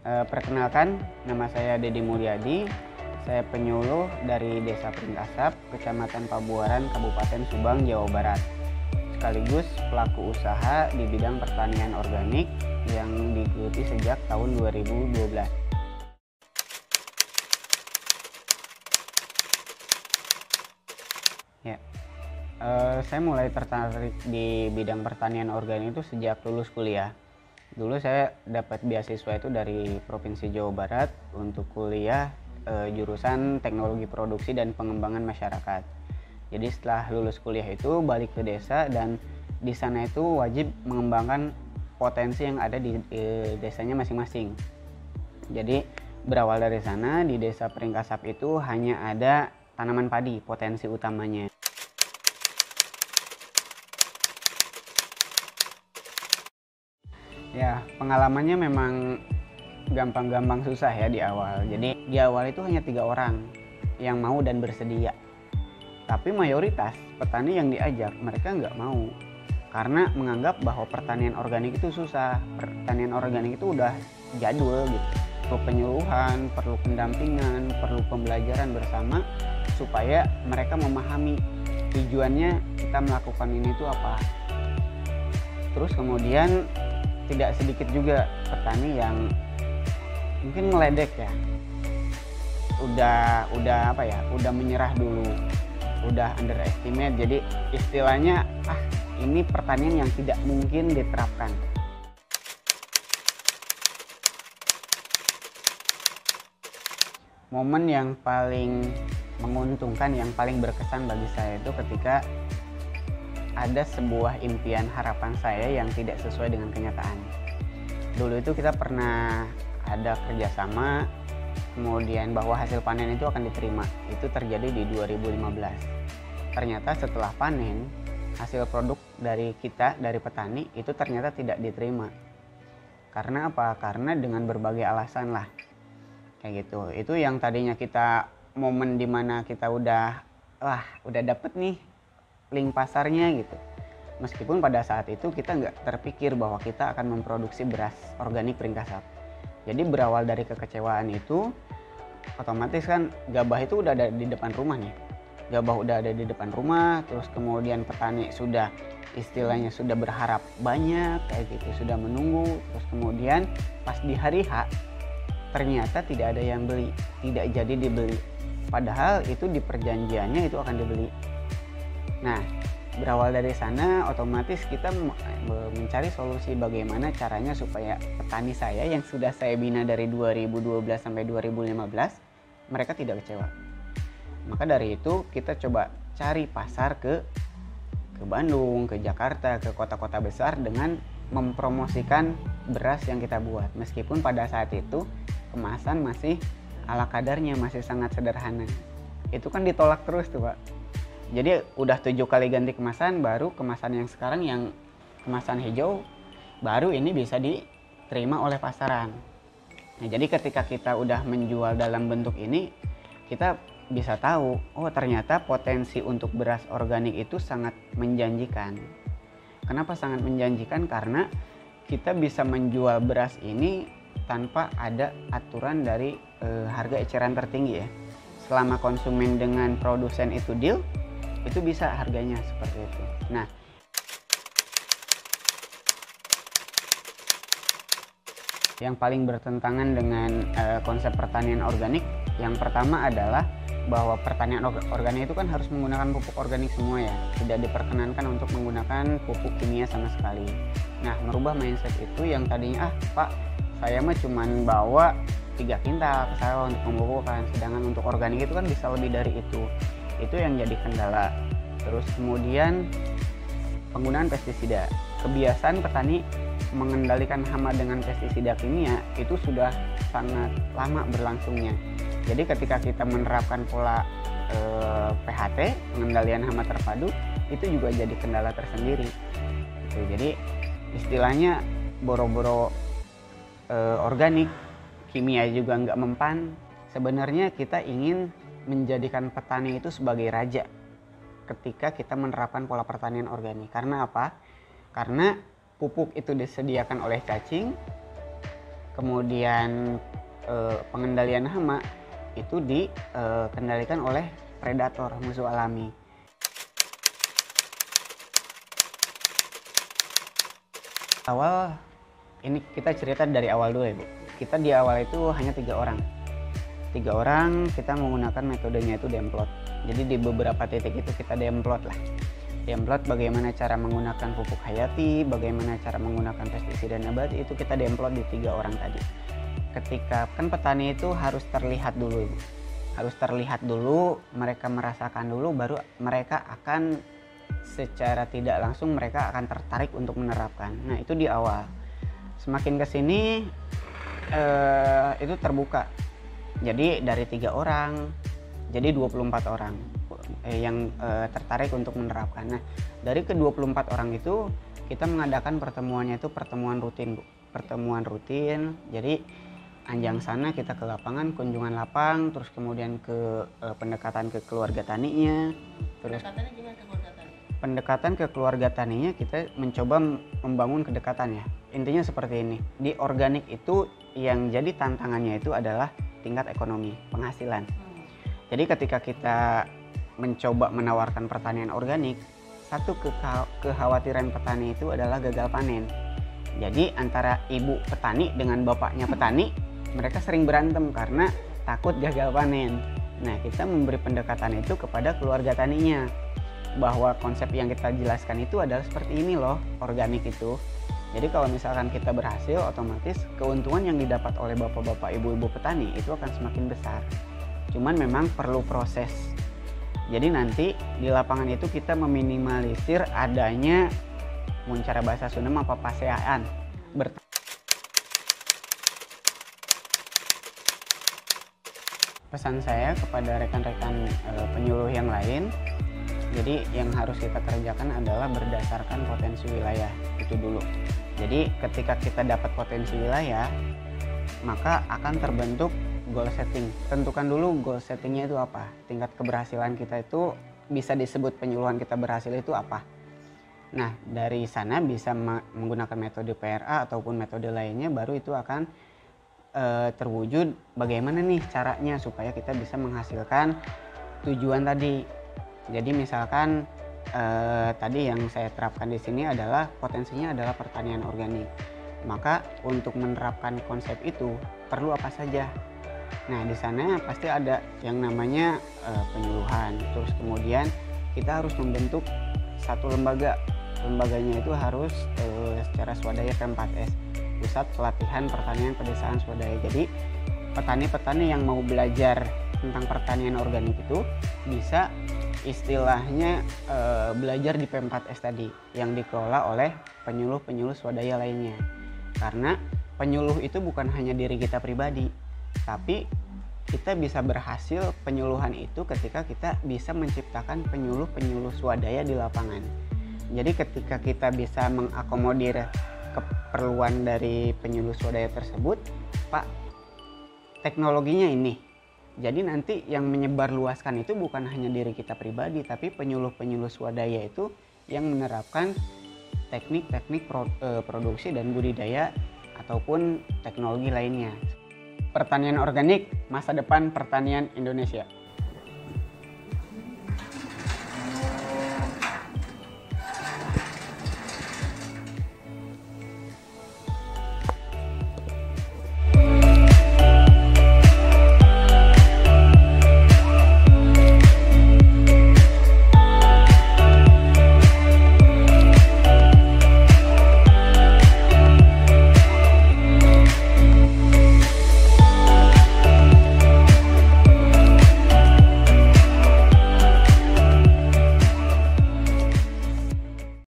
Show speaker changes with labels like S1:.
S1: Perkenalkan, nama saya Dedi Mulyadi. Saya penyuluh dari Desa Pringkasap, Kecamatan Pabuaran, Kabupaten Subang, Jawa Barat. Sekaligus pelaku usaha di bidang pertanian organik yang digeluti sejak tahun 2012. Ya, saya mulai tertarik di bidang pertanian organik itu sejak lulus kuliah. Dulu saya dapat beasiswa itu dari Provinsi Jawa Barat untuk kuliah jurusan Teknologi Produksi dan Pengembangan Masyarakat. Jadi setelah lulus kuliah itu balik ke desa, dan di sana itu wajib mengembangkan potensi yang ada di desanya masing-masing. Jadi berawal dari sana, di Desa Pringkasap itu hanya ada tanaman padi potensi utamanya. Ya, pengalamannya memang gampang-gampang susah ya di awal. Jadi di awal itu hanya 3 orang yang mau dan bersedia. Tapi mayoritas petani yang diajak mereka nggak mau, karena menganggap bahwa pertanian organik itu susah. Pertanian organik itu udah jadul gitu. Perlu penyuluhan, perlu pendampingan, perlu pembelajaran bersama supaya mereka memahami tujuannya kita melakukan ini itu apa. Terus kemudian tidak sedikit juga petani yang mungkin ngeledek ya, udah menyerah dulu, udah underestimate. Jadi istilahnya ini pertanian yang tidak mungkin diterapkan. Momen yang paling menguntungkan, yang paling berkesan bagi saya itu ketika ada sebuah impian harapan saya yang tidak sesuai dengan kenyataan. Dulu itu kita pernah ada kerjasama, kemudian bahwa hasil panen itu akan diterima. Itu terjadi di 2015. Ternyata setelah panen, hasil produk dari kita, dari petani, itu ternyata tidak diterima. Karena apa? Karena dengan berbagai alasan lah. Kayak gitu. Itu yang tadinya kita momen dimana kita udah dapet nih link pasarnya gitu. Meskipun pada saat itu kita nggak terpikir bahwa kita akan memproduksi beras organik Pringkasap. Jadi berawal dari kekecewaan itu, otomatis kan gabah itu udah ada di depan rumah nih. Gabah udah ada di depan rumah, terus kemudian petani sudah istilahnya sudah berharap banyak kayak gitu, sudah menunggu. Terus kemudian pas di hari H ternyata tidak ada yang beli, tidak jadi dibeli. Padahal itu di perjanjiannya itu akan dibeli. Nah, berawal dari sana otomatis kita mencari solusi bagaimana caranya supaya petani saya yang sudah saya bina dari 2012 sampai 2015 mereka tidak kecewa. Maka dari itu kita coba cari pasar ke Bandung, ke Jakarta, ke kota-kota besar dengan mempromosikan beras yang kita buat. Meskipun pada saat itu kemasan masih ala kadarnya, masih sangat sederhana. Itu kan ditolak terus tuh, Pak. Jadi udah 7 kali ganti kemasan, baru kemasan yang sekarang yang kemasan hijau baru ini bisa diterima oleh pasaran. Nah, jadi ketika kita udah menjual dalam bentuk ini, kita bisa tahu, oh ternyata potensi untuk beras organik itu sangat menjanjikan. Kenapa sangat menjanjikan? Karena kita bisa menjual beras ini tanpa ada aturan dari harga eceran tertinggi ya. Selama konsumen dengan produsen itu deal, itu bisa harganya seperti itu. Nah, yang paling bertentangan dengan konsep pertanian organik, yang pertama adalah bahwa pertanian organik itu kan harus menggunakan pupuk organik semua ya. Tidak diperkenankan untuk menggunakan pupuk kimia sama sekali. Nah, merubah mindset itu yang tadinya, Pak, saya mah cuman bawa 3 kintal ke sawah untuk pemupukan, sedangkan untuk organik itu kan bisa lebih dari itu. Itu yang jadi kendala. Terus kemudian penggunaan pestisida. Kebiasaan petani mengendalikan hama dengan pestisida kimia itu sudah sangat lama berlangsungnya. Jadi ketika kita menerapkan pola PHT, pengendalian hama terpadu, itu juga jadi kendala tersendiri. Gitu. Jadi istilahnya boro-boro organik, kimia juga nggak mempan. Sebenarnya kita ingin menjadikan petani itu sebagai raja ketika kita menerapkan pola pertanian organik. Karena apa? Karena pupuk itu disediakan oleh cacing, Kemudian pengendalian hama itu dikendalikan oleh predator, musuh alami. Awal ini kita cerita dari awal dulu ya Bu. Kita di awal itu hanya 3 orang. 3 orang kita menggunakan metodenya itu demplot. Jadi di beberapa titik itu kita demplot lah. Demplot bagaimana cara menggunakan pupuk hayati, bagaimana cara menggunakan pestisida nabati, itu kita demplot di 3 orang tadi. Ketika kan petani itu harus terlihat dulu Ibu. Harus terlihat dulu, mereka merasakan dulu, baru mereka akan secara tidak langsung mereka akan tertarik untuk menerapkan. Nah itu di awal. Semakin kesini itu terbuka. Jadi dari 3 orang jadi 24 orang yang tertarik untuk menerapkan. Nah dari ke-24 orang itu kita mengadakan pertemuannya itu pertemuan rutin Bu. Pertemuan rutin. Jadi anjang sana kita ke lapangan, kunjungan lapang, terus kemudian ke pendekatan ke keluarga taninya. Terus pendekatan ke keluarga taninya kita mencoba membangun kedekatan ya. Intinya seperti ini. Di organik itu yang jadi tantangannya itu adalah tingkat ekonomi, penghasilan. Jadi ketika kita mencoba menawarkan pertanian organik, satu kekhawatiran petani itu adalah gagal panen. Jadi antara ibu petani dengan bapaknya petani, mereka sering berantem karena takut gagal panen. Nah, kita memberi pendekatan itu kepada keluarga taninya, bahwa konsep yang kita jelaskan itu adalah seperti ini loh, organik itu. Jadi kalau misalkan kita berhasil, otomatis keuntungan yang didapat oleh bapak-bapak, ibu-ibu petani itu akan semakin besar. Cuman memang perlu proses. Jadi nanti di lapangan itu kita meminimalisir adanya cara bahasa Sunda apa paseaan. Pesan saya kepada rekan-rekan penyuluh yang lain, jadi yang harus kita kerjakan adalah berdasarkan potensi wilayah itu dulu. Jadi ketika kita dapat potensi wilayah, maka akan terbentuk goal setting. Tentukan dulu goal settingnya itu apa. Tingkat keberhasilan kita itu bisa disebut penyuluhan kita berhasil itu apa. Nah dari sana bisa menggunakan metode PRA ataupun metode lainnya, baru itu akan terwujud bagaimana nih caranya supaya kita bisa menghasilkan tujuan tadi. Jadi misalkan tadi yang saya terapkan di sini adalah potensinya adalah pertanian organik. Maka untuk menerapkan konsep itu perlu apa saja? Nah di sana pasti ada yang namanya penyuluhan. Terus kemudian kita harus membentuk satu lembaga. Lembaganya itu harus secara swadaya P4S, Pusat Pelatihan Pertanian Pedesaan Swadaya. Jadi petani-petani yang mau belajar tentang pertanian organik itu bisa istilahnya belajar di P4S tadi yang dikelola oleh penyuluh-penyuluh swadaya lainnya. Karena penyuluh itu bukan hanya diri kita pribadi, tapi kita bisa berhasil penyuluhan itu ketika kita bisa menciptakan penyuluh-penyuluh swadaya di lapangan. Jadi ketika kita bisa mengakomodir keperluan dari penyuluh swadaya tersebut, Pak, teknologinya ini. Jadi nanti yang menyebarluaskan itu bukan hanya diri kita pribadi, tapi penyuluh-penyuluh swadaya itu yang menerapkan teknik-teknik produksi dan budidaya ataupun teknologi lainnya. Pertanian organik, masa depan pertanian Indonesia.